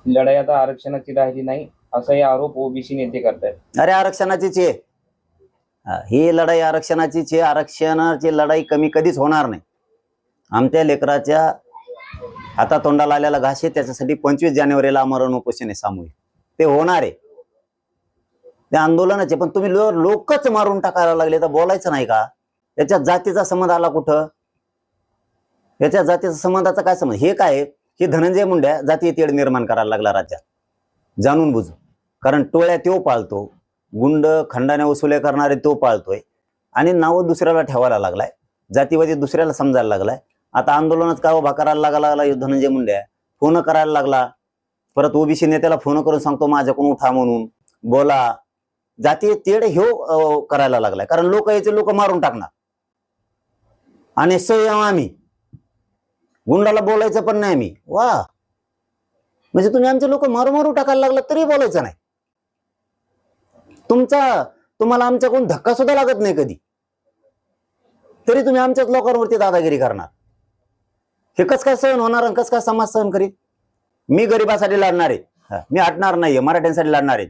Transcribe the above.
लढाई आता आरक्षणाची राहिली नाही असाही आरोप ओबीसी नेते करतायत. अरे आरक्षणाचीच आहे ही लढाई, आरक्षणाचीच आहे. आरक्षणाची लढाई कमी कधीच होणार नाही. आमच्या लेकराच्या हातातोंडाला आलेला घास आहे, त्याच्यासाठी 25 जानेवारीला आमरण उपोषण आहे सामूहिक. ते होणार आहे, ते आंदोलनाचे. पण तुम्ही लोकच मारून टाकायला लागले तर बोलायचं नाही का? याच्यात जातीचा संबंध आला कुठं? याच्या जातीचा संबंधाचा काय संबंध? हे काय, हे धनंजय मुंड्या जातीय तेढ निर्माण करायला लागला राज्यात, जाणून बुजून. कारण टोळ्या तो पाळतो, गुंड खंडाने वसुले करणारे तो पाळतोय, आणि नाव दुसऱ्याला ठेवायला लागलाय, जातीवादी दुसऱ्याला समजायला लागलाय. आता आंदोलनात का उभा करायला लागला धनंजय मुंड्या, फोन करायला लागला. परत ओबीसी नेत्याला फोन करून सांगतो माझ्याकडून उठा म्हणून, बोला. जातीय तेढ ह्यो करायला लागलाय, कारण लोक याचे लोक मारून टाकणार. आणि संयम आम्ही, गुंडाला बोलायचं पण नाही मी. वा, म्हणजे तुम्ही आमचे लोक मारू मारू टाकायला लागला तरी बोलायचं नाही. तुम्हाला आमच्याकडून धक्का सुद्धा लागत नाही कधी, तरी तुम्ही आमच्याच लोकांवरती दादागिरी करणार. हे कस काय सहन होणार? कस काय समाज सहन करीत? मी गरिबासाठी लढणार आहे, मी हटणार नाहीये, मराठ्यांसाठी लढणार आहे.